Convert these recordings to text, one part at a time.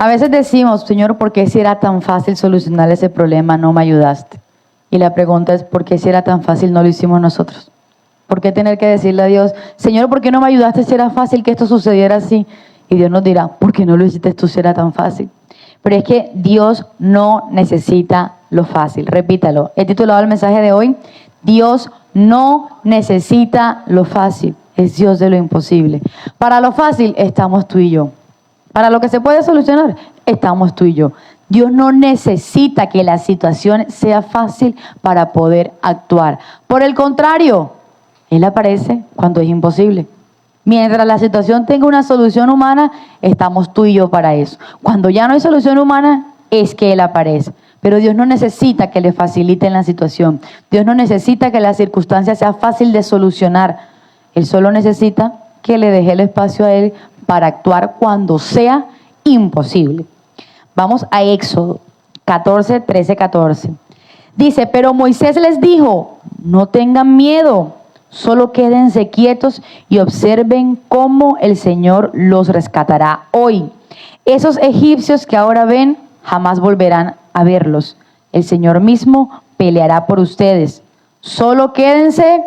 A veces decimos, Señor, ¿por qué si era tan fácil solucionar ese problema no me ayudaste? Y la pregunta es, ¿por qué si era tan fácil no lo hicimos nosotros? ¿Por qué tener que decirle a Dios, Señor, ¿por qué no me ayudaste si era fácil que esto sucediera así? Y Dios nos dirá, ¿por qué no lo hiciste tú si era tan fácil? Pero es que Dios no necesita lo fácil. Repítalo. He titulado el mensaje de hoy, Dios no necesita lo fácil. Es Dios de lo imposible. Para lo fácil estamos tú y yo. Para lo que se puede solucionar, estamos tú y yo. Dios no necesita que la situación sea fácil para poder actuar. Por el contrario, Él aparece cuando es imposible. Mientras la situación tenga una solución humana, estamos tú y yo para eso. Cuando ya no hay solución humana, es que Él aparece. Pero Dios no necesita que le faciliten la situación. Dios no necesita que la circunstancia sea fácil de solucionar. Él solo necesita que le deje el espacio a Él para actuar cuando sea imposible. Vamos a Éxodo 14, 13, 14. Dice, pero Moisés les dijo, no tengan miedo, solo quédense quietos y observen cómo el Señor los rescatará hoy. Esos egipcios que ahora ven, jamás volverán a verlos. El Señor mismo peleará por ustedes. Solo quédense.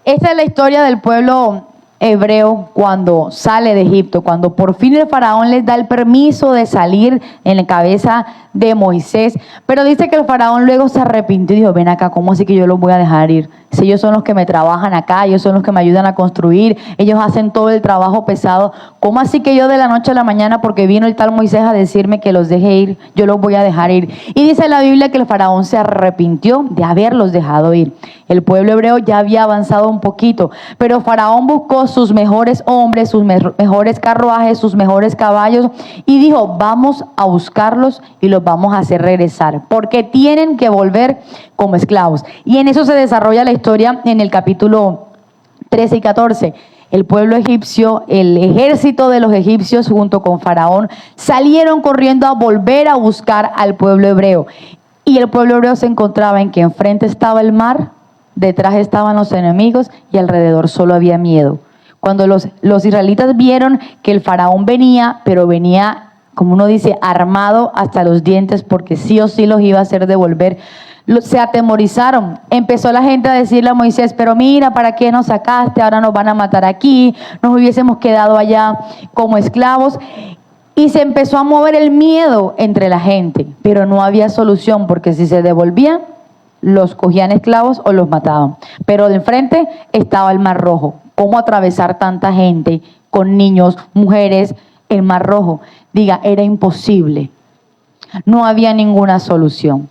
Esta es la historia del pueblo hebreo cuando sale de Egipto, cuando por fin el faraón les da el permiso de salir en la cabeza de Moisés. Pero dice que el faraón luego se arrepintió y dijo, ven acá, ¿cómo así que yo los voy a dejar ir? Si ellos son los que me trabajan acá, ellos son los que me ayudan a construir, ellos hacen todo el trabajo pesado. ¿Cómo así que yo de la noche a la mañana, porque vino el tal Moisés a decirme que los deje ir, yo los voy a dejar ir? Y dice la Biblia que el faraón se arrepintió de haberlos dejado ir. El pueblo hebreo ya había avanzado un poquito, pero faraón buscó sus mejores hombres, sus mejores carruajes, sus mejores caballos y dijo, vamos a buscarlos y los vamos a hacer regresar, porque tienen que volver como esclavos. Y en eso se desarrolla la historia en el capítulo 13 y 14. El pueblo egipcio, el ejército de los egipcios junto con Faraón salieron corriendo a volver a buscar al pueblo hebreo. Y el pueblo hebreo se encontraba en que enfrente estaba el mar, detrás estaban los enemigos y alrededor solo había miedo. Cuando los israelitas vieron que el faraón venía, pero venía, como uno dice, armado hasta los dientes, porque sí o sí los iba a hacer devolver, se atemorizaron. Empezó la gente a decirle a Moisés, pero mira, ¿para qué nos sacaste? Ahora nos van a matar aquí, nos hubiésemos quedado allá como esclavos. Y se empezó a mover el miedo entre la gente, pero no había solución, porque si se devolvían, los cogían esclavos o los mataban. Pero de enfrente estaba el Mar Rojo. ¿Cómo atravesar tanta gente con niños, mujeres, el Mar Rojo? Diga, era imposible. No había ninguna solución.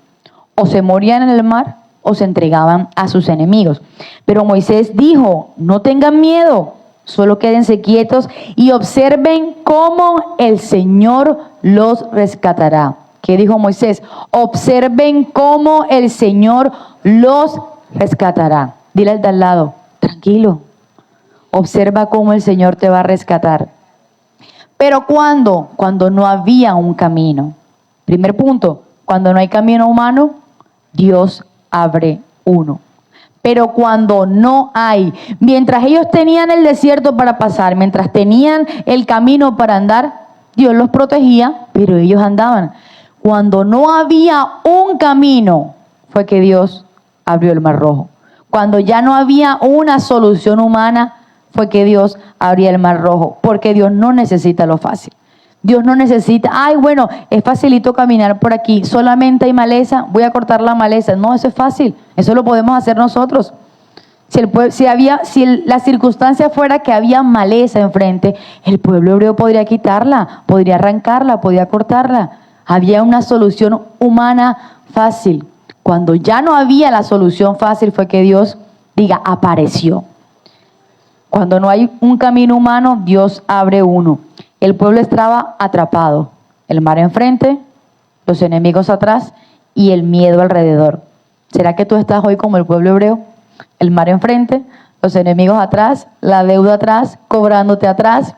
O se morían en el mar o se entregaban a sus enemigos. Pero Moisés dijo, no tengan miedo, solo quédense quietos y observen cómo el Señor los rescatará. ¿Qué dijo Moisés? Observen cómo el Señor los rescatará. Dile al de al lado, tranquilo, observa cómo el Señor te va a rescatar. Pero ¿cuándo? Cuando no había un camino. Primer punto, cuando no hay camino humano, Dios abre uno. Pero cuando no hay, mientras ellos tenían el desierto para pasar, mientras tenían el camino para andar, Dios los protegía, pero ellos andaban. Cuando no había un camino, fue que Dios abrió el Mar Rojo. Cuando ya no había una solución humana, fue que Dios abría el Mar Rojo. Porque Dios no necesita lo fácil. Dios no necesita, ay, bueno, es facilito caminar por aquí, solamente hay maleza, voy a cortar la maleza. No, eso es fácil, eso lo podemos hacer nosotros. Si la circunstancia fuera que había maleza enfrente, el pueblo hebreo podría quitarla, podría arrancarla, podría cortarla. Había una solución humana fácil. Cuando ya no había la solución fácil fue que Dios, apareció. Cuando no hay un camino humano, Dios abre uno. El pueblo estaba atrapado. El mar enfrente, los enemigos atrás y el miedo alrededor. ¿Será que tú estás hoy como el pueblo hebreo? El mar enfrente, los enemigos atrás, la deuda atrás, cobrándote atrás.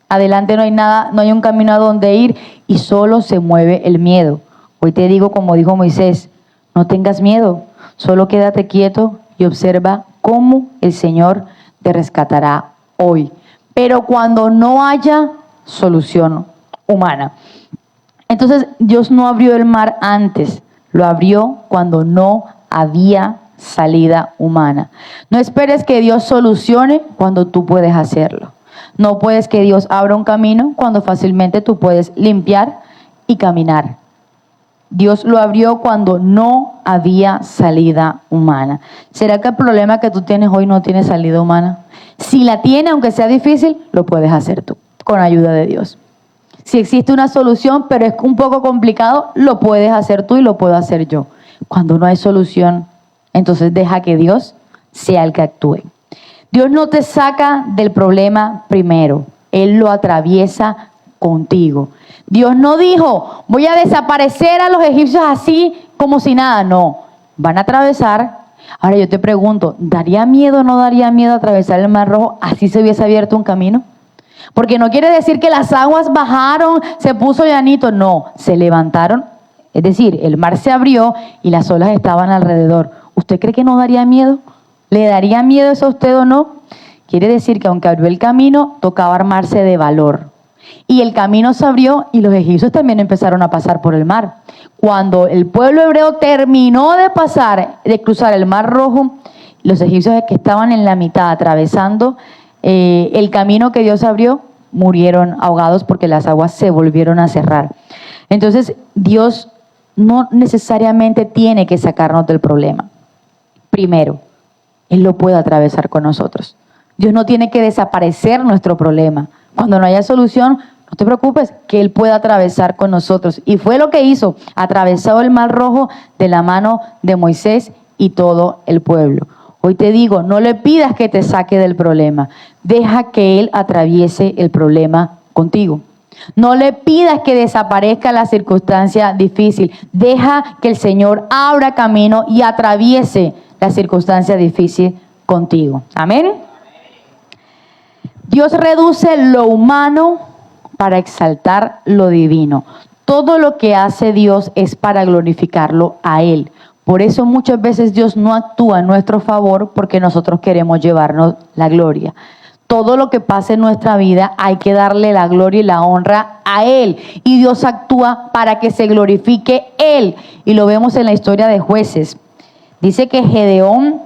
Adelante no hay nada, no hay un camino a donde ir y solo se mueve el miedo. Hoy te digo, como dijo Moisés, no tengas miedo, solo quédate quieto y observa cómo el Señor te rescatará hoy. Pero cuando no haya solución humana. Entonces Dios no abrió el mar antes, lo abrió cuando no había salida humana. No esperes que Dios solucione cuando tú puedes hacerlo. No puedes que Dios abra un camino cuando fácilmente tú puedes limpiar y caminar. Dios lo abrió cuando no había salida humana. ¿Será que el problema que tú tienes hoy no tiene salida humana? Si la tiene, aunque sea difícil, lo puedes hacer tú, con ayuda de Dios. Si existe una solución, pero es un poco complicado, lo puedes hacer tú y lo puedo hacer yo. Cuando no hay solución, entonces deja que Dios sea el que actúe. Dios no te saca del problema primero, Él lo atraviesa contigo. Dios no dijo, voy a desaparecer a los egipcios así como si nada. No, van a atravesar. Ahora yo te pregunto, ¿daría miedo o no daría miedo atravesar el Mar Rojo así se hubiese abierto un camino? Porque no quiere decir que las aguas bajaron, se puso llanito. No, se levantaron. Es decir, el mar se abrió y las olas estaban alrededor. ¿Usted cree que no daría miedo? ¿Le daría miedo eso a usted o no? Quiere decir que aunque abrió el camino, tocaba armarse de valor. Y el camino se abrió y los egipcios también empezaron a pasar por el mar. Cuando el pueblo hebreo terminó de cruzar el Mar Rojo, los egipcios que estaban en la mitad atravesando el camino que Dios abrió, murieron ahogados porque las aguas se volvieron a cerrar. Entonces, Dios no necesariamente tiene que sacarnos del problema. Primero, Él lo puede atravesar con nosotros. Dios no tiene que desaparecer nuestro problema. Cuando no haya solución, no te preocupes, que Él pueda atravesar con nosotros. Y fue lo que hizo, atravesó el Mar Rojo de la mano de Moisés y todo el pueblo. Hoy te digo, no le pidas que te saque del problema. Deja que Él atraviese el problema contigo. No le pidas que desaparezca la circunstancia difícil. Deja que el Señor abra camino y atraviese la circunstancia difícil contigo. Amén. Dios reduce lo humano para exaltar lo divino. Todo lo que hace Dios es para glorificarlo a Él. Por eso muchas veces Dios no actúa en nuestro favor porque nosotros queremos llevarnos la gloria. Todo lo que pase en nuestra vida hay que darle la gloria y la honra a Él. Y Dios actúa para que se glorifique Él. Y lo vemos en la historia de Jueces. Dice que Gedeón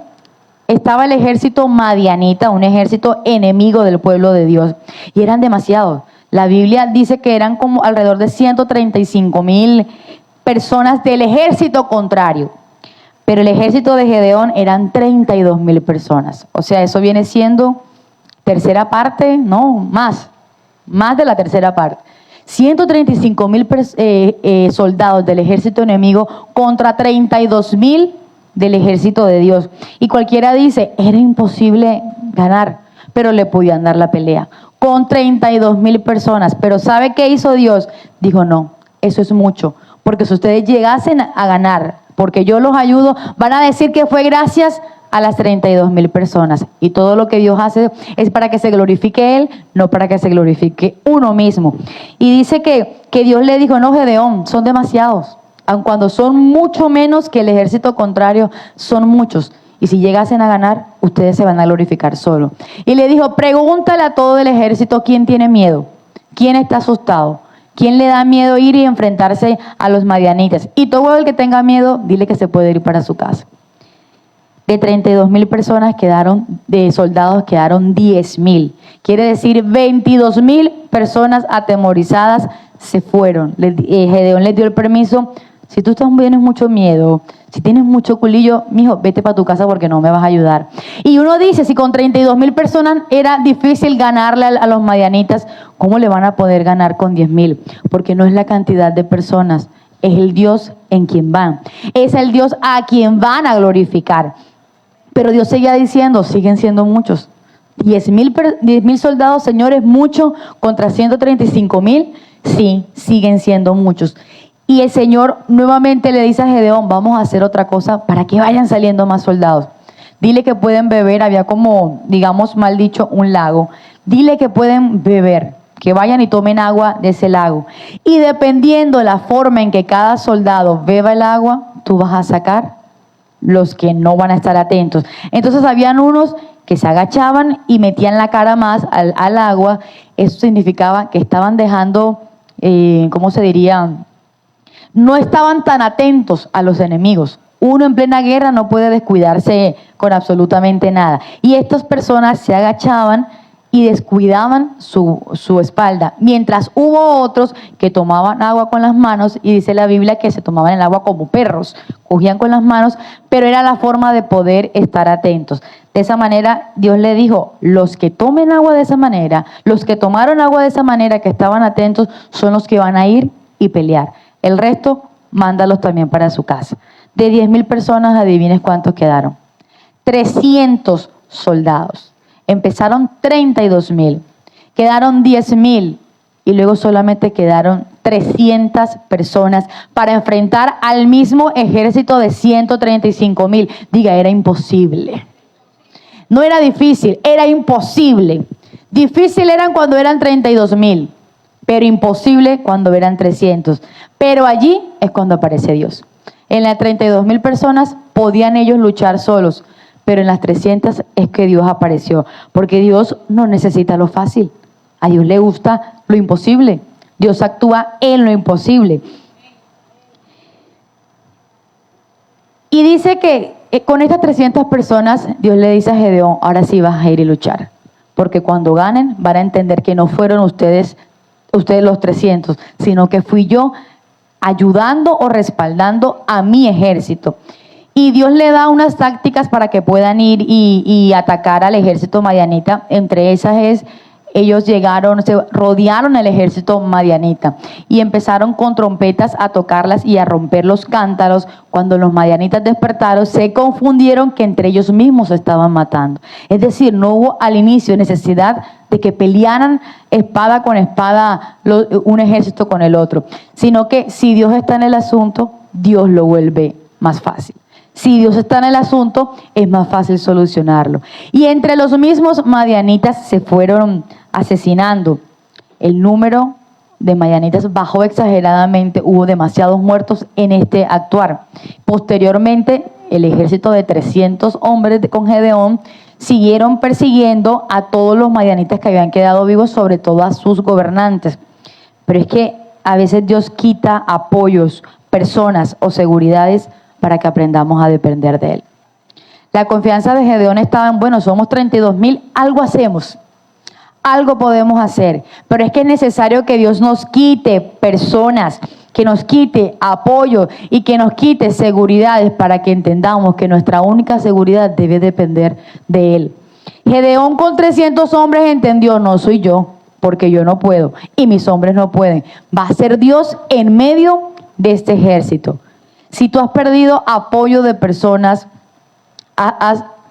estaba el ejército madianita, un ejército enemigo del pueblo de Dios. Y eran demasiados. La Biblia dice que eran como alrededor de 135,000 personas del ejército contrario. Pero el ejército de Gedeón eran 32,000 personas. O sea, eso viene siendo tercera parte, no, más de la tercera parte. 135,000 soldados del ejército enemigo contra 32,000 del ejército de Dios. Y cualquiera dice, era imposible ganar, pero le podían dar la pelea. Con 32,000 personas. Pero ¿sabe qué hizo Dios? Dijo, no, eso es mucho. Porque si ustedes llegasen a ganar, porque yo los ayudo, van a decir que fue gracias a las 32,000 personas. Y todo lo que Dios hace es para que se glorifique Él, no para que se glorifique uno mismo. Y dice que Dios le dijo, no, Gedeón, son demasiados. Aun cuando son mucho menos que el ejército contrario, son muchos. Y si llegasen a ganar, ustedes se van a glorificar solo. Y le dijo, pregúntale a todo el ejército quién tiene miedo, quién está asustado. ¿Quién le da miedo ir y enfrentarse a los madianitas? Y todo el que tenga miedo, dile que se puede ir para su casa. De 32,000 personas de soldados quedaron 10,000. Quiere decir 22,000 personas atemorizadas se fueron. Gedeón les dio el permiso. Si tú tienes mucho miedo, si tienes mucho culillo, mijo, vete para tu casa porque no me vas a ayudar. Y uno dice, si con 32,000 personas era difícil ganarle a los madianitas, ¿cómo le van a poder ganar con 10,000? Porque no es la cantidad de personas, es el Dios en quien van. Es el Dios a quien van a glorificar. Pero Dios seguía diciendo, siguen siendo muchos. 10,000 soldados, señores, mucho contra 135,000, sí, siguen siendo muchos. Y el Señor nuevamente le dice a Gedeón, vamos a hacer otra cosa para que vayan saliendo más soldados. Dile que pueden beber, había como, digamos, mal dicho, un lago. Dile que pueden beber, que vayan y tomen agua de ese lago. Y dependiendo de la forma en que cada soldado beba el agua, tú vas a sacar los que no van a estar atentos. Entonces habían unos que se agachaban y metían la cara más al agua. Eso significaba que estaban dejando, ¿cómo se diría? No estaban tan atentos a los enemigos. Uno en plena guerra no puede descuidarse con absolutamente nada. Y estas personas se agachaban y descuidaban su espalda, mientras hubo otros que tomaban agua con las manos, y dice la Biblia que se tomaban el agua como perros, cogían con las manos, pero era la forma de poder estar atentos. De esa manera Dios le dijo, los que tomen agua de esa manera, los que tomaron agua de esa manera, que estaban atentos, son los que van a ir y pelear. El resto, mándalos también para su casa. De 10,000 personas, adivines cuántos quedaron. 300 soldados. Empezaron 32,000, quedaron 10,000 y luego solamente quedaron 300 personas para enfrentar al mismo ejército de 135,000. Diga, era imposible. No era difícil, era imposible. Difícil eran cuando eran 32,000, pero imposible cuando eran 300. Pero allí es cuando aparece Dios. En las 32,000 personas podían ellos luchar solos, pero en las 300 es que Dios apareció, porque Dios no necesita lo fácil. A Dios le gusta lo imposible. Dios actúa en lo imposible. Y dice que con estas 300 personas, Dios le dice a Gedeón, ahora sí vas a ir y luchar, porque cuando ganen van a entender que no fueron ustedes los 300, sino que fui yo ayudando o respaldando a mi ejército. Y Dios le da unas tácticas para que puedan ir y atacar al ejército madianita. Entre esas es, ellos llegaron, se rodearon el ejército madianita y empezaron con trompetas a tocarlas y a romper los cántaros. Cuando los madianitas despertaron, se confundieron que entre ellos mismos se estaban matando. Es decir, no hubo al inicio necesidad de que pelearan espada con espada un ejército con el otro, sino que si Dios está en el asunto, Dios lo vuelve más fácil. Si Dios está en el asunto, es más fácil solucionarlo. Y entre los mismos madianitas se fueron asesinando. El número de madianitas bajó exageradamente, hubo demasiados muertos en este actuar. Posteriormente, el ejército de 300 hombres con Gedeón siguieron persiguiendo a todos los madianitas que habían quedado vivos, sobre todo a sus gobernantes. Pero es que a veces Dios quita apoyos, personas o seguridades para que aprendamos a depender de Él. La confianza de Gedeón estaba en, bueno, somos 32,000, algo hacemos, algo podemos hacer, pero es que es necesario que Dios nos quite personas, que nos quite apoyo y que nos quite seguridades para que entendamos que nuestra única seguridad debe depender de Él. Gedeón con 300 hombres entendió, no soy yo, porque yo no puedo y mis hombres no pueden. Va a ser Dios en medio de este ejército. Si tú has perdido apoyo de personas,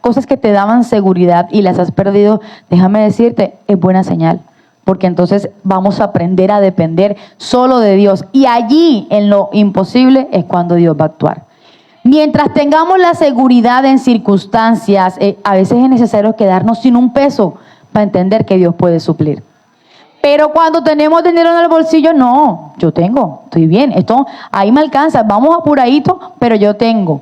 cosas que te daban seguridad y las has perdido, déjame decirte, es buena señal. Porque entonces vamos a aprender a depender solo de Dios. Y allí, en lo imposible, es cuando Dios va a actuar. Mientras tengamos la seguridad en circunstancias, a veces es necesario quedarnos sin un peso para entender que Dios puede suplir. Pero cuando tenemos dinero en el bolsillo, no, yo tengo, estoy bien, esto ahí me alcanza, vamos apuradito, pero yo tengo.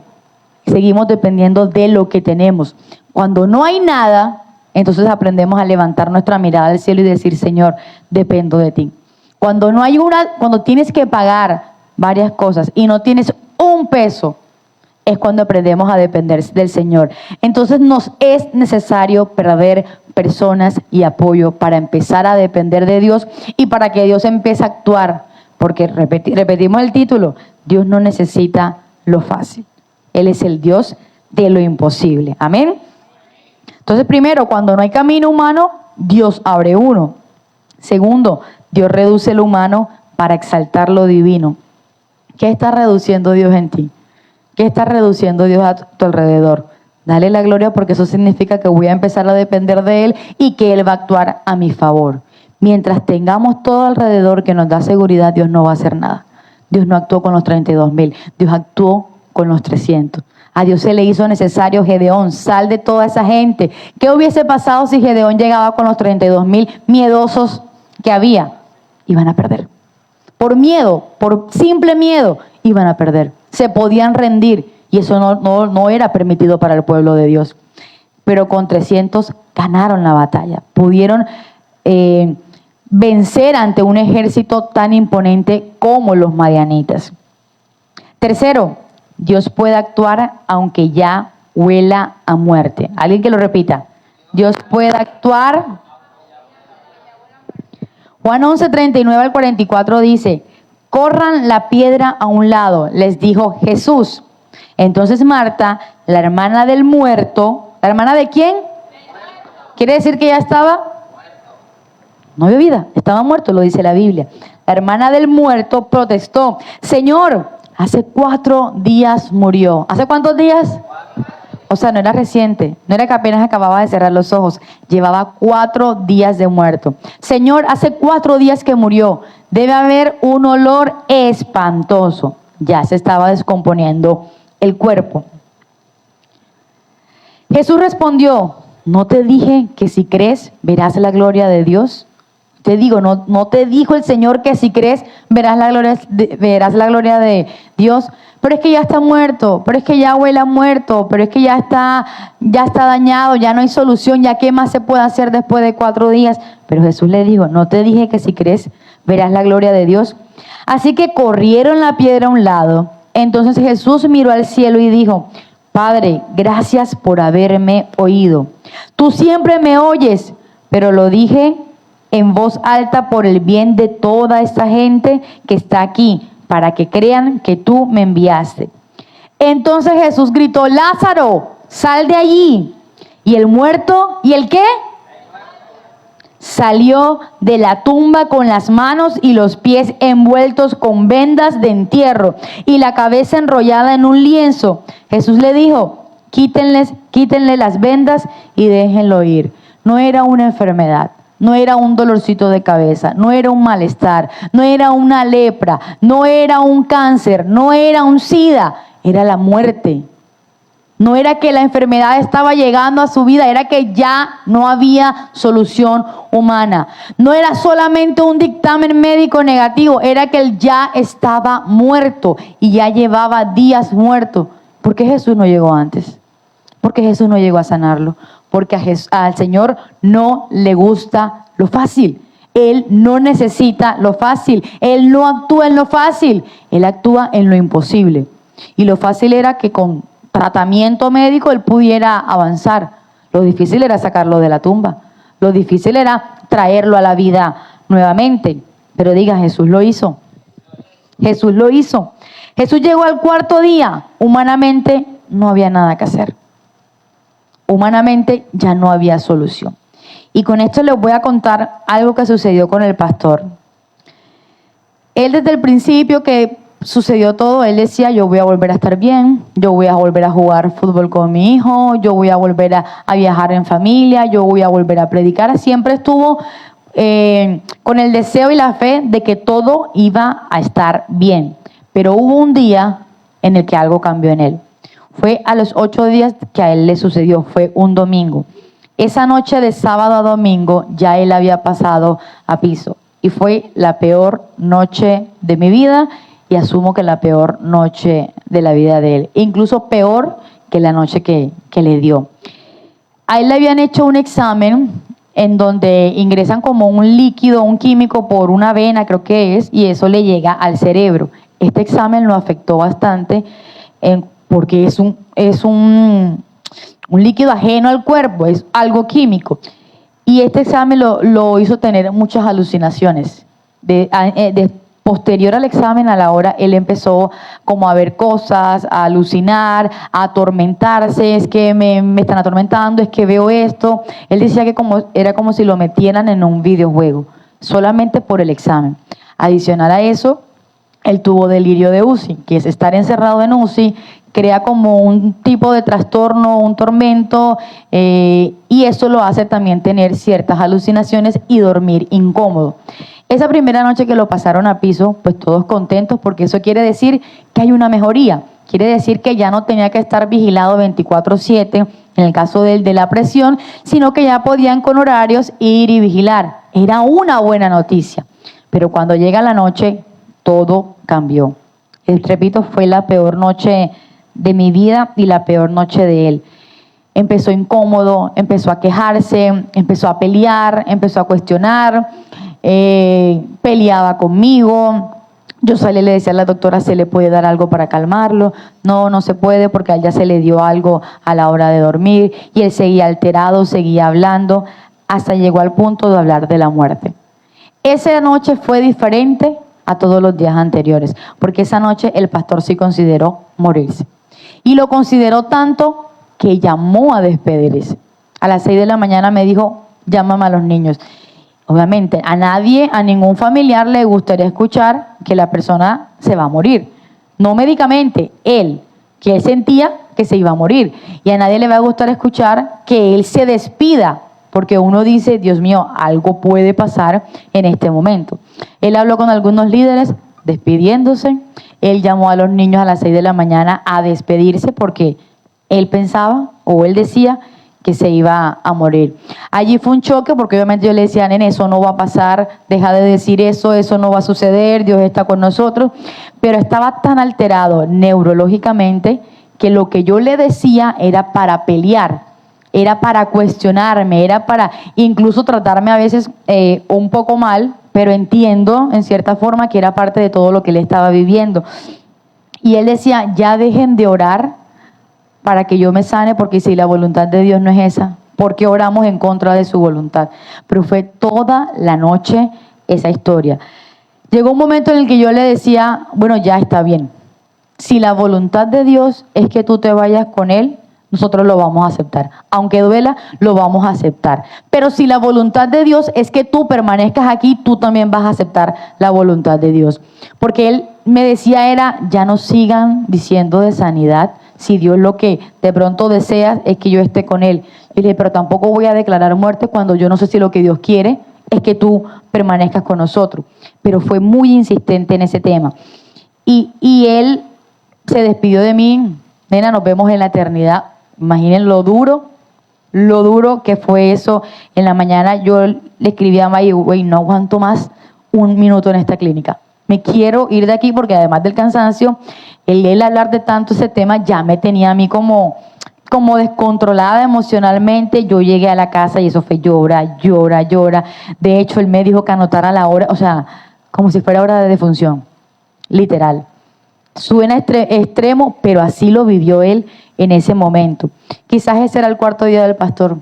Seguimos dependiendo de lo que tenemos. Cuando no hay nada, entonces aprendemos a levantar nuestra mirada al cielo y decir, Señor, dependo de ti. Cuando no hay cuando tienes que pagar varias cosas y no tienes un peso, es cuando aprendemos a depender del Señor. Entonces nos es necesario perder personas y apoyo para empezar a depender de Dios y para que Dios empiece a actuar. Porque repetimos el título, Dios no necesita lo fácil. Él es el Dios de lo imposible. Amén. Entonces, primero, cuando no hay camino humano, Dios abre uno. Segundo, Dios reduce lo humano para exaltar lo divino. ¿Qué está reduciendo Dios en ti? ¿Qué está reduciendo Dios a tu alrededor? Dale la gloria, porque eso significa que voy a empezar a depender de Él y que Él va a actuar a mi favor. Mientras tengamos todo alrededor que nos da seguridad, Dios no va a hacer nada. Dios no actuó con los 32,000, Dios actuó con los 300. A Dios se le hizo necesario, Gedeón, sal de toda esa gente. ¿Qué hubiese pasado si Gedeón llegaba con los 32,000 miedosos que había? Iban a perder. Por miedo, por simple miedo, iban a perder. Se podían rendir y eso no era permitido para el pueblo de Dios. Pero con 300 ganaron la batalla, pudieron vencer ante un ejército tan imponente como los madianitas. Tercero, Dios puede actuar aunque ya huela a muerte. Alguien que lo repita. Dios puede actuar. Juan 11, 39 al 44 dice: corran la piedra a un lado, les dijo Jesús. Entonces Marta, la hermana del muerto, ¿la hermana de quién? ¿Quiere decir que ya estaba? No había vida, estaba muerto, lo dice la Biblia. La hermana del muerto protestó: Señor, hace 4 días murió. ¿Hace cuántos días? O sea, no era reciente, no era que apenas acababa de cerrar los ojos, llevaba 4 días de muerto. Señor, hace 4 días que murió, debe haber un olor espantoso. Ya se estaba descomponiendo el cuerpo. Jesús respondió: ¿no te dije que si crees verás la gloria de Dios? Te digo, no te dijo el Señor que si crees verás la gloria de Dios. Pero es que ya está muerto, pero es que ya huele a muerto, pero es que ya está dañado, ya no hay solución, ya qué más se puede hacer después de 4 días. Pero Jesús le dijo: no te dije que si crees verás la gloria de Dios. Así que corrieron la piedra a un lado. Entonces Jesús miró al cielo y dijo: Padre, gracias por haberme oído. Tú siempre me oyes, pero lo dije en voz alta por el bien de toda esta gente que está aquí, para que crean que tú me enviaste. Entonces Jesús gritó: Lázaro, sal de allí. Y el muerto, ¿y el qué? Salió de la tumba con las manos y los pies envueltos con vendas de entierro y la cabeza enrollada en un lienzo. Jesús le dijo: quítenle las vendas y déjenlo ir. No era una enfermedad, no era un dolorcito de cabeza, no era un malestar, no era una lepra, no era un cáncer, no era un SIDA, era la muerte. No era que la enfermedad estaba llegando a su vida, era que ya no había solución humana. No era solamente un dictamen médico negativo, era que él ya estaba muerto y ya llevaba días muerto. ¿Por qué Jesús no llegó antes? ¿Por qué Jesús no llegó a sanarlo? Porque al Señor no le gusta lo fácil. Él no necesita lo fácil. Él no actúa en lo fácil. Él actúa en lo imposible. Y lo fácil era que con tratamiento médico él pudiera avanzar. Lo difícil era sacarlo de la tumba. Lo difícil era traerlo a la vida nuevamente. Pero diga, Jesús lo hizo. Jesús lo hizo. Jesús llegó al 4.º día. Humanamente no había nada que hacer. Humanamente ya no había solución. Y con esto les voy a contar algo que sucedió con el pastor. Él desde el principio que sucedió todo, él decía: yo voy a volver a estar bien, yo voy a volver a jugar fútbol con mi hijo, yo voy a volver a viajar en familia, yo voy a volver a predicar. Siempre estuvo con el deseo y la fe de que todo iba a estar bien. Pero hubo un día en el que algo cambió en él. Fue a los 8 días que a él le sucedió, fue un domingo. Esa noche de sábado a domingo ya él había pasado a piso. Y fue la peor noche de mi vida y asumo que la peor noche de la vida de él. Incluso peor que la noche que le dio. A él le habían hecho un examen en donde ingresan como un líquido, un químico por una vena, creo que es, y eso le llega al cerebro. Este examen lo afectó bastante porque es un líquido ajeno al cuerpo, es algo químico. Y este examen lo hizo tener muchas alucinaciones. Posterior al examen, a la hora, él empezó como a ver cosas, a alucinar, a atormentarse. Es que me están atormentando, es que veo esto. Él decía que era como si lo metieran en un videojuego, solamente por el examen. Adicional a eso, él tuvo delirio de UCI, que es estar encerrado en UCI, crea como un tipo de trastorno, un tormento, y eso lo hace también tener ciertas alucinaciones y dormir incómodo. Esa primera noche que lo pasaron a piso, pues todos contentos, porque eso quiere decir que hay una mejoría. Quiere decir que ya no tenía que estar vigilado 24/7 en el caso de la presión, sino que ya podían con horarios ir y vigilar. Era una buena noticia. Pero cuando llega la noche, todo cambió. Repito, fue la peor noche de mi vida y la peor noche de él. Empezó incómodo, empezó a quejarse, empezó a pelear, empezó a cuestionar, peleaba conmigo. Yo salí y le decía a la doctora, ¿se le puede dar algo para calmarlo? No, no se puede porque a él ya se le dio algo a la hora de dormir. Y él seguía alterado, seguía hablando, hasta llegó al punto de hablar de la muerte. Esa noche fue diferente a todos los días anteriores, porque esa noche el pastor sí consideró morirse. Y lo consideró tanto que llamó a despedirse. A las 6 de la mañana me dijo, llámame a los niños. Obviamente, a nadie, a ningún familiar le gustaría escuchar que la persona se va a morir. No médicamente, que él sentía que se iba a morir. Y a nadie le va a gustar escuchar que él se despida, porque uno dice, Dios mío, algo puede pasar en este momento. Él habló con algunos líderes despidiéndose. Él llamó a los niños a las 6 de la mañana a despedirse porque él pensaba o él decía que se iba a morir. Allí fue un choque porque obviamente yo le decía, nene, eso no va a pasar, deja de decir eso, eso no va a suceder, Dios está con nosotros. Pero estaba tan alterado neurológicamente que lo que yo le decía era para pelear, era para cuestionarme, era para incluso tratarme a veces un poco mal, pero entiendo en cierta forma que era parte de todo lo que él estaba viviendo. Y él decía, ya dejen de orar para que yo me sane, porque si la voluntad de Dios no es esa, ¿por qué oramos en contra de su voluntad? Pero fue toda la noche esa historia. Llegó un momento en el que yo le decía, bueno, ya está bien. Si la voluntad de Dios es que tú te vayas con él, nosotros lo vamos a aceptar. Aunque duela, lo vamos a aceptar. Pero si la voluntad de Dios es que tú permanezcas aquí, tú también vas a aceptar la voluntad de Dios. Porque él me decía era, ya no sigan diciendo de sanidad, si Dios lo que de pronto desea es que yo esté con él. Y le dije, pero tampoco voy a declarar muerte cuando yo no sé si lo que Dios quiere es que tú permanezcas con nosotros. Pero fue muy insistente en ese tema. Y él se despidió de mí, nena, nos vemos en la eternidad. Imaginen lo duro que fue eso. En la mañana yo le escribí a May, güey, no aguanto más un minuto en esta clínica. Me quiero ir de aquí porque además del cansancio, el hablar de tanto ese tema ya me tenía a mí como descontrolada emocionalmente. Yo llegué a la casa y eso fue llora. De hecho, él me dijo que anotara la hora, o sea, como si fuera hora de defunción, literal. Suena extremo, pero así lo vivió él en ese momento. Quizás ese era el cuarto día del pastor.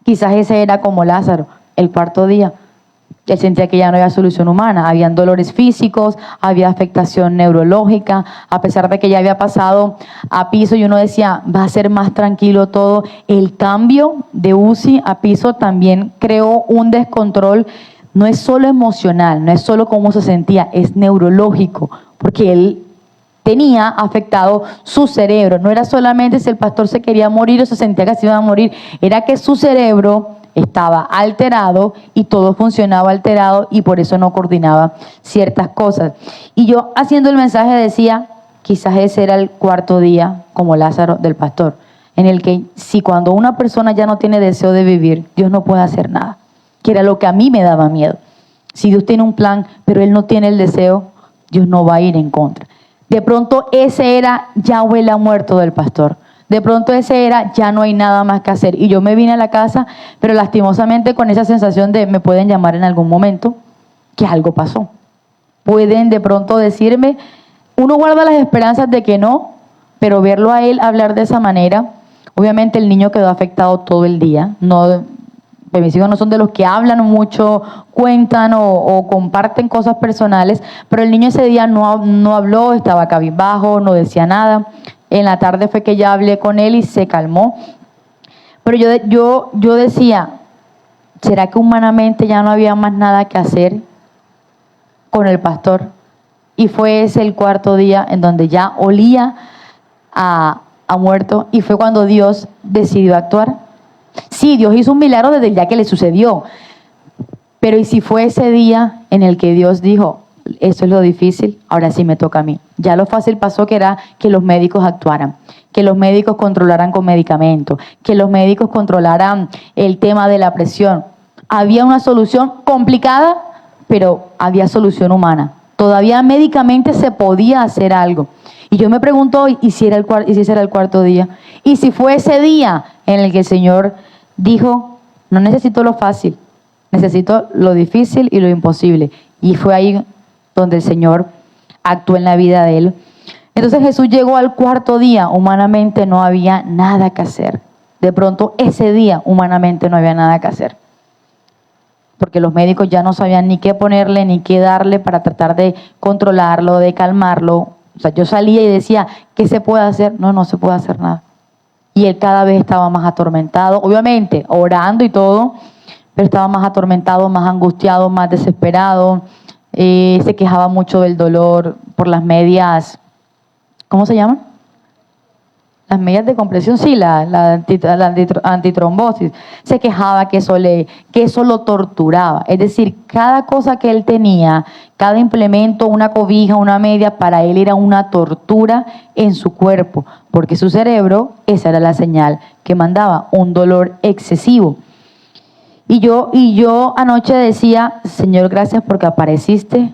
Quizás ese era como Lázaro, el cuarto día. Él sentía que ya no había solución humana, habían dolores físicos, había afectación neurológica, a pesar de que ya había pasado a piso y uno decía, va a ser más tranquilo todo. El cambio de UCI a piso también creó un descontrol, no es solo emocional, no es solo cómo se sentía, es neurológico, porque él tenía afectado su cerebro. No era solamente si el pastor se quería morir o se sentía que se iba a morir, era que su cerebro estaba alterado y todo funcionaba alterado y por eso no coordinaba ciertas cosas. Y yo haciendo el mensaje decía, quizás ese era el cuarto día como Lázaro del pastor, en el que si cuando una persona ya no tiene deseo de vivir, Dios no puede hacer nada, que era lo que a mí me daba miedo. Si Dios tiene un plan, pero él no tiene el deseo, Dios no va a ir en contra. De pronto ese era, ya huele a muerto del pastor. De pronto ese era, ya no hay nada más que hacer. Y yo me vine a la casa, pero lastimosamente con esa sensación de me pueden llamar en algún momento que algo pasó. Pueden de pronto decirme, uno guarda las esperanzas de que no, pero verlo a él hablar de esa manera, obviamente el niño quedó afectado todo el día. No, mis hijos no son de los que hablan mucho, cuentan o comparten cosas personales, pero el niño ese día no habló, estaba cabizbajo, no decía nada. En la tarde fue que ya hablé con él y se calmó. Pero yo decía, ¿será que humanamente ya no había más nada que hacer con el pastor? Y fue ese el cuarto día en donde ya olía a muerto y fue cuando Dios decidió actuar. Sí, Dios hizo un milagro desde el día que le sucedió. Pero ¿y si fue ese día en el que Dios dijo, eso es lo difícil, ahora sí me toca a mí? Ya lo fácil pasó, que era que los médicos actuaran, que los médicos controlaran con medicamentos, que los médicos controlaran el tema de la presión. Había una solución complicada, pero había solución humana. Todavía médicamente se podía hacer algo. Y yo me pregunto, ¿y si ese era el cuarto día? ¿Y si fue ese día en el que el Señor dijo, no necesito lo fácil, necesito lo difícil y lo imposible? Y fue ahí donde el Señor actuó en la vida de él. Entonces Jesús llegó al cuarto día, humanamente no había nada que hacer. De pronto ese día humanamente no había nada que hacer, porque los médicos ya no sabían ni qué ponerle, ni qué darle para tratar de controlarlo, de calmarlo. O sea, yo salía y decía, ¿qué se puede hacer? No, no se puede hacer nada. Y él cada vez estaba más atormentado, obviamente orando y todo, pero estaba más atormentado, más angustiado, más desesperado. Se quejaba mucho del dolor por las medias, ¿cómo se llaman? Las medias de compresión, sí, la antitrombosis. Se quejaba que eso lo torturaba. Es decir, cada cosa que él tenía, cada implemento, una cobija, una media, para él era una tortura en su cuerpo, porque su cerebro, esa era la señal que mandaba, un dolor excesivo. Y yo anoche decía, Señor, gracias porque apareciste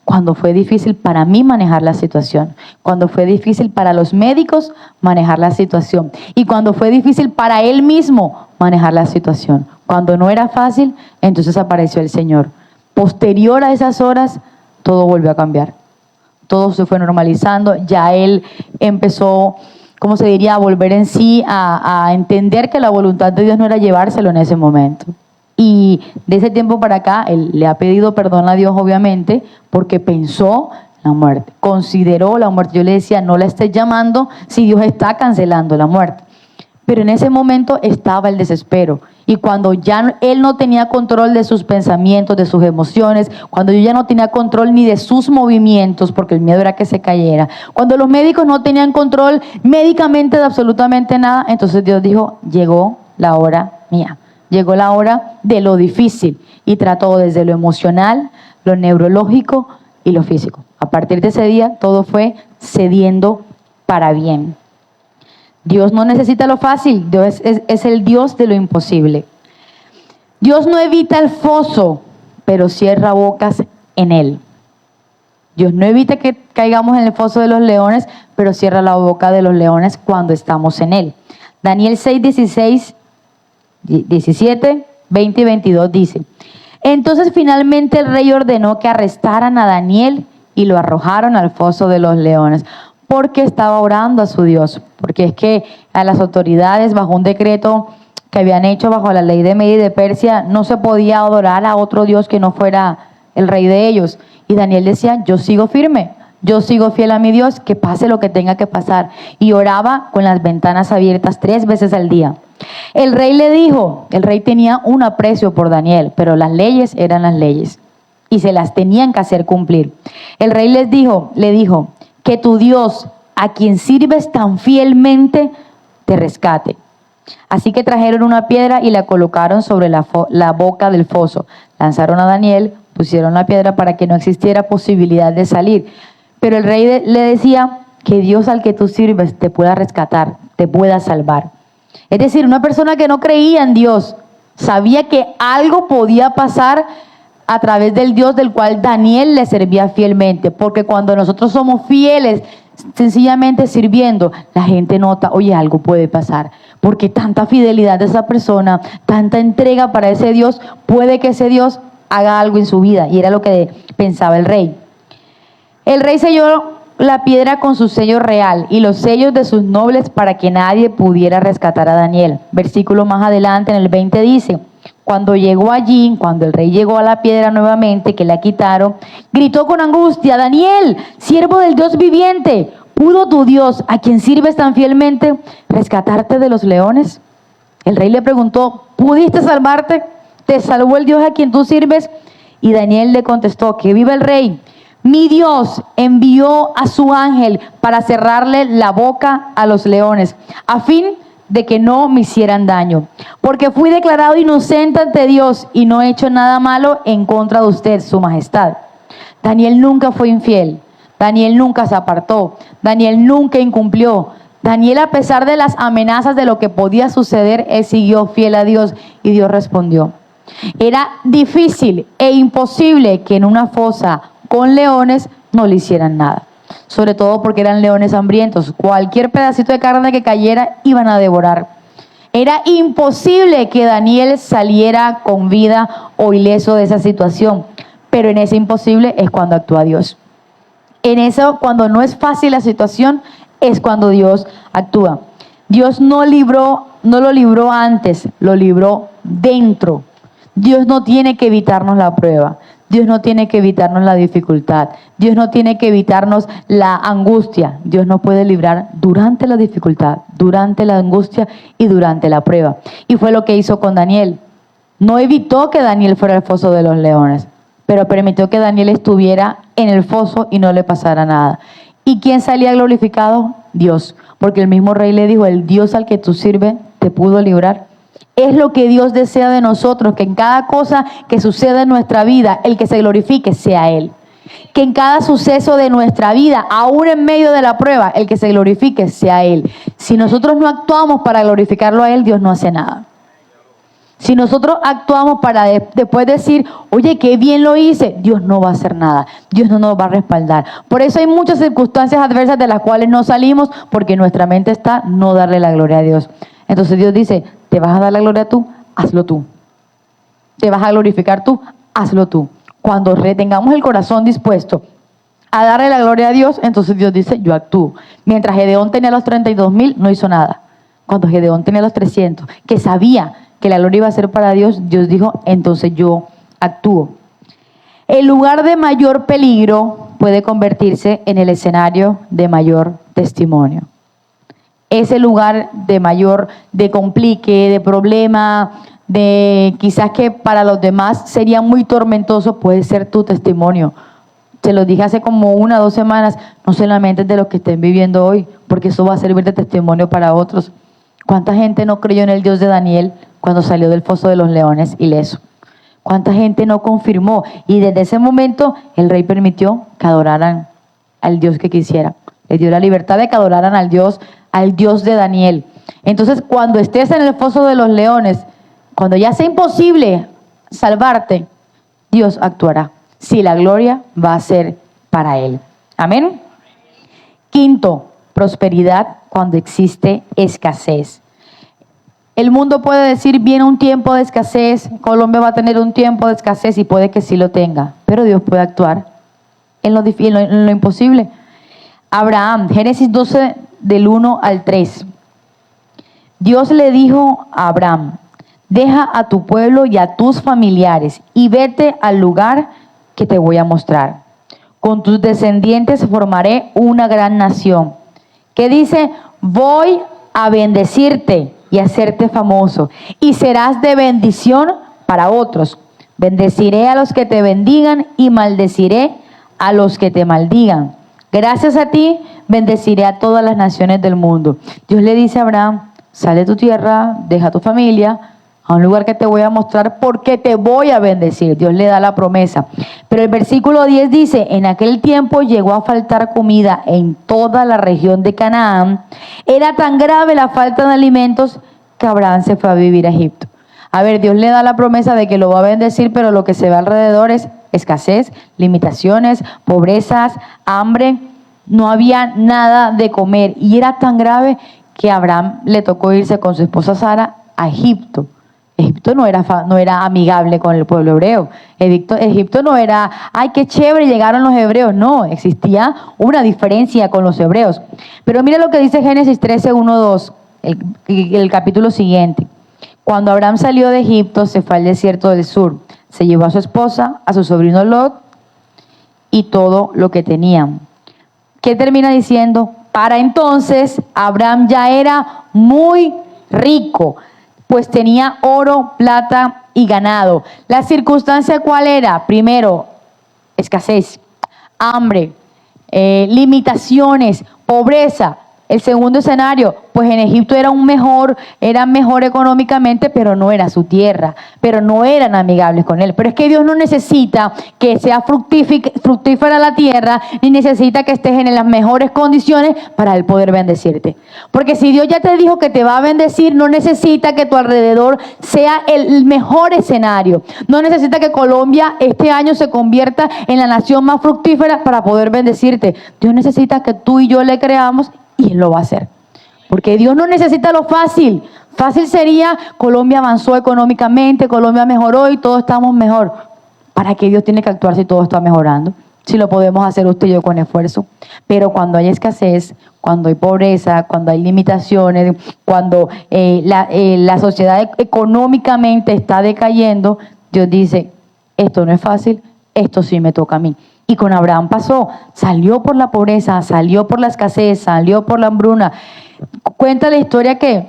cuando fue difícil para mí manejar la situación, cuando fue difícil para los médicos manejar la situación y cuando fue difícil para él mismo manejar la situación. Cuando no era fácil, entonces apareció el Señor. Posterior a esas horas, todo volvió a cambiar. Todo se fue normalizando, ya él empezó, ¿cómo se diría?, a volver en sí, a entender que la voluntad de Dios no era llevárselo en ese momento. Y de ese tiempo para acá, él le ha pedido perdón a Dios, obviamente, porque pensó la muerte, consideró la muerte. Yo le decía, no la estés llamando si Dios está cancelando la muerte. Pero en ese momento estaba el desespero. Y cuando ya él no tenía control de sus pensamientos, de sus emociones, cuando yo ya no tenía control ni de sus movimientos, porque el miedo era que se cayera, cuando los médicos no tenían control médicamente de absolutamente nada, entonces Dios dijo, llegó la hora mía. Llegó la hora de lo difícil y trató desde lo emocional, lo neurológico y lo físico. A partir de ese día todo fue cediendo para bien. Dios no necesita lo fácil, Dios es el Dios de lo imposible. Dios no evita el foso, pero cierra bocas en él. Dios no evita que caigamos en el foso de los leones, pero cierra la boca de los leones cuando estamos en él. Daniel 6:16 17, 20 y 22 dice, entonces finalmente el rey ordenó que arrestaran a Daniel y lo arrojaron al foso de los leones, porque estaba orando a su Dios, porque es que a las autoridades, bajo un decreto que habían hecho bajo la ley de Media y de Persia, no se podía adorar a otro Dios que no fuera el rey de ellos. Y Daniel decía, yo sigo firme, yo sigo fiel a mi Dios, que pase lo que tenga que pasar. Y oraba con las ventanas abiertas 3 veces al día. El rey le dijo, el rey tenía un aprecio por Daniel, pero las leyes eran las leyes y se las tenían que hacer cumplir. El rey le dijo, que tu Dios, a quien sirves tan fielmente, te rescate. Así que trajeron una piedra y la colocaron sobre la boca del foso. Lanzaron a Daniel, pusieron la piedra para que no existiera posibilidad de salir. Pero el rey le decía que Dios al que tú sirves te pueda rescatar, te pueda salvar. Es decir, una persona que no creía en Dios, sabía que algo podía pasar a través del Dios del cual Daniel le servía fielmente. Porque cuando nosotros somos fieles, sencillamente sirviendo, la gente nota, oye, algo puede pasar. Porque tanta fidelidad de esa persona, tanta entrega para ese Dios, puede que ese Dios haga algo en su vida. Y era lo que pensaba el rey. El rey selló la piedra con su sello real y los sellos de sus nobles para que nadie pudiera rescatar a Daniel. Versículo más adelante, en el 20 dice, cuando el rey llegó a la piedra nuevamente, que la quitaron, gritó con angustia, Daniel, siervo del Dios viviente, ¿pudo tu Dios, a quien sirves tan fielmente, rescatarte de los leones? El rey le preguntó, ¿pudiste salvarte? ¿Te salvó el Dios a quien tú sirves? Y Daniel le contestó, que viva el rey. Mi Dios envió a su ángel para cerrarle la boca a los leones, a fin de que no me hicieran daño. Porque fui declarado inocente ante Dios y no he hecho nada malo en contra de usted, su majestad. Daniel nunca fue infiel. Daniel nunca se apartó. Daniel nunca incumplió. Daniel, a pesar de las amenazas de lo que podía suceder, él siguió fiel a Dios y Dios respondió. Era difícil e imposible que en una fosa con leones no le hicieran nada. sobre todo porque eran leones hambrientos. Cualquier pedacito de carne que cayera iban a devorar. Era imposible que Daniel saliera con vida o ileso de esa situación, pero en ese imposible es cuando actúa Dios. En eso, cuando no es fácil la situación, es cuando Dios actúa. Dios no lo libró antes, lo libró dentro. Dios no tiene que evitarnos la prueba. Dios no tiene que evitarnos la dificultad. Dios no tiene que evitarnos la angustia. Dios nos puede librar durante la dificultad, durante la angustia y durante la prueba. Y fue lo que hizo con Daniel. No evitó que Daniel fuera al foso de los leones, pero permitió que Daniel estuviera en el foso y no le pasara nada. ¿Y quién salía glorificado? Dios. Porque el mismo rey le dijo, el Dios al que tú sirves te pudo librar. Es lo que Dios desea de nosotros, que en cada cosa que suceda en nuestra vida, el que se glorifique sea Él. Que en cada suceso de nuestra vida, aún en medio de la prueba, el que se glorifique sea Él. Si nosotros no actuamos para glorificarlo a Él, Dios no hace nada. Si nosotros actuamos para después decir, oye, qué bien lo hice, Dios no va a hacer nada. Dios no nos va a respaldar. Por eso hay muchas circunstancias adversas de las cuales no salimos, porque nuestra mente está no darle la gloria a Dios. Entonces Dios dice, ¿te vas a dar la gloria tú? Hazlo tú. ¿Te vas a glorificar tú? Hazlo tú. Cuando retengamos el corazón dispuesto a darle la gloria a Dios, entonces Dios dice, yo actúo. Mientras Gedeón tenía los 32,000, no hizo nada. Cuando Gedeón tenía los 300, que sabía que la gloria iba a ser para Dios, Dios dijo, entonces yo actúo. El lugar de mayor peligro puede convertirse en el escenario de mayor testimonio. Ese lugar de complique, de problema, de quizás que para los demás sería muy tormentoso, puede ser tu testimonio. Se lo dije hace como 1 o 2 semanas, no solamente de los que estén viviendo hoy, porque eso va a servir de testimonio para otros. ¿Cuánta gente no creyó en el Dios de Daniel cuando salió del foso de los leones ileso? ¿Cuánta gente no confirmó? Y desde ese momento el rey permitió que adoraran al Dios que quisiera. Les dio la libertad de que adoraran al Dios de Daniel. Entonces, cuando estés en el foso de los leones, cuando ya sea imposible salvarte, Dios actuará. Si la gloria va a ser para Él. Amén. Quinto, prosperidad cuando existe escasez. El mundo puede decir, viene un tiempo de escasez, Colombia va a tener un tiempo de escasez y puede que sí lo tenga, pero Dios puede actuar en lo imposible. Abraham, Génesis 12, del 1 al 3. Dios le dijo a Abraham, deja a tu pueblo y a tus familiares y vete al lugar que te voy a mostrar. Con tus descendientes formaré una gran nación. ¿Qué dice? Voy a bendecirte y hacerte famoso, y serás de bendición para otros. Bendeciré a los que te bendigan y maldeciré a los que te maldigan. Gracias a ti, bendeciré a todas las naciones del mundo. Dios le dice a Abraham, sal de tu tierra, deja tu familia, a un lugar que te voy a mostrar porque te voy a bendecir. Dios le da la promesa. Pero el versículo 10 dice, en aquel tiempo llegó a faltar comida en toda la región de Canaán. Era tan grave la falta de alimentos que Abraham se fue a vivir a Egipto. A ver, Dios le da la promesa de que lo va a bendecir, pero lo que se ve alrededor es escasez, limitaciones, pobrezas, hambre. No había nada de comer y era tan grave que a Abraham le tocó irse con su esposa Sara a Egipto. Egipto no era amigable con el pueblo hebreo. Egipto no era, ay, qué chévere, llegaron los hebreos. No, existía una diferencia con los hebreos. Pero mira lo que dice Génesis 13, 1, 2, el capítulo siguiente. Cuando Abraham salió de Egipto, se fue al desierto del sur. Se llevó a su esposa, a su sobrino Lot y todo lo que tenían. ¿Qué termina diciendo? Para entonces, Abraham ya era muy rico, pues tenía oro, plata y ganado. ¿La circunstancia cuál era? Primero, escasez, hambre, limitaciones, pobreza. El segundo escenario, pues en Egipto era mejor económicamente, pero no era su tierra, pero no eran amigables con él. Pero es que Dios no necesita que sea fructífera la tierra, ni necesita que estés en las mejores condiciones para él poder bendecirte. Porque si Dios ya te dijo que te va a bendecir, no necesita que tu alrededor sea el mejor escenario. No necesita que Colombia este año se convierta en la nación más fructífera para poder bendecirte. Dios necesita que tú y yo le creamos y Él lo va a hacer. Porque Dios no necesita lo fácil. Fácil sería, Colombia avanzó económicamente, Colombia mejoró y todos estamos mejor. ¿Para qué Dios tiene que actuar si todo está mejorando? Si lo podemos hacer usted y yo con esfuerzo. Pero cuando hay escasez, cuando hay pobreza, cuando hay limitaciones, cuando la sociedad económicamente está decayendo, Dios dice, esto no es fácil, esto sí me toca a mí. Y con Abraham pasó, salió por la pobreza, salió por la escasez, salió por la hambruna. Cuenta la historia que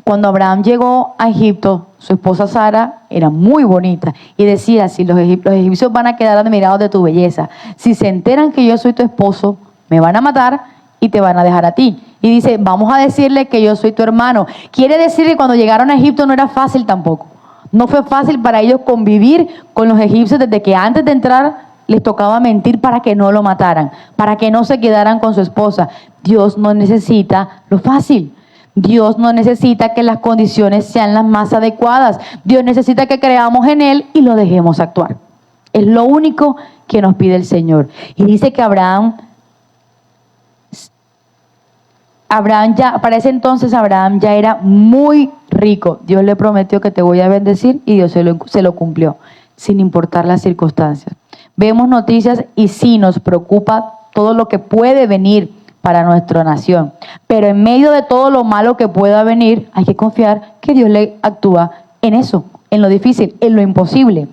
cuando Abraham llegó a Egipto, su esposa Sara era muy bonita y decía, si los egipcios van a quedar admirados de tu belleza, si se enteran que yo soy tu esposo, me van a matar y te van a dejar a ti. Y dice, vamos a decirle que yo soy tu hermano. Quiere decir que cuando llegaron a Egipto no era fácil tampoco. No fue fácil para ellos convivir con los egipcios desde que antes de entrar les tocaba mentir para que no lo mataran, para que no se quedaran con su esposa. Dios no necesita lo fácil. Dios no necesita que las condiciones sean las más adecuadas. Dios necesita que creamos en Él y lo dejemos actuar. Es lo único que nos pide el Señor. Y dice que Abraham para ese entonces Abraham ya era muy rico. Dios le prometió que te voy a bendecir y Dios se lo cumplió, sin importar las circunstancias. Vemos noticias y sí nos preocupa todo lo que puede venir para nuestra nación. Pero en medio de todo lo malo que pueda venir, hay que confiar que Dios le actúa en eso, en lo difícil, en lo imposible.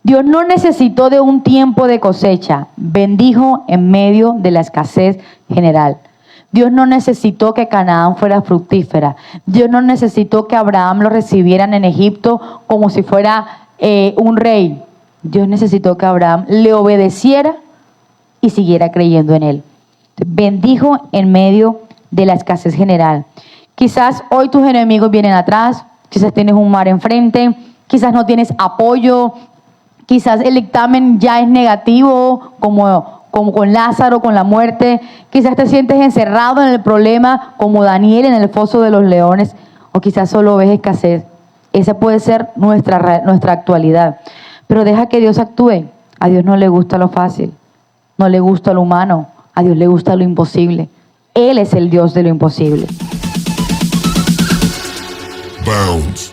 Dios no necesitó de un tiempo de cosecha, bendijo en medio de la escasez general. Dios no necesitó que Canaán fuera fructífera. Dios no necesitó que Abraham lo recibieran en Egipto como si fuera un rey. Dios necesitó que Abraham le obedeciera y siguiera creyendo en él. Bendijo en medio de la escasez general. Quizás hoy tus enemigos vienen atrás, quizás tienes un mar enfrente, quizás no tienes apoyo, quizás el dictamen ya es negativo, como con Lázaro, con la muerte. Quizás te sientes encerrado en el problema, como Daniel en el foso de los leones, o quizás solo ves escasez. Esa puede ser nuestra actualidad. Pero deja que Dios actúe. A Dios no le gusta lo fácil, no le gusta lo humano, a Dios le gusta lo imposible. Él es el Dios de lo imposible. Bounds.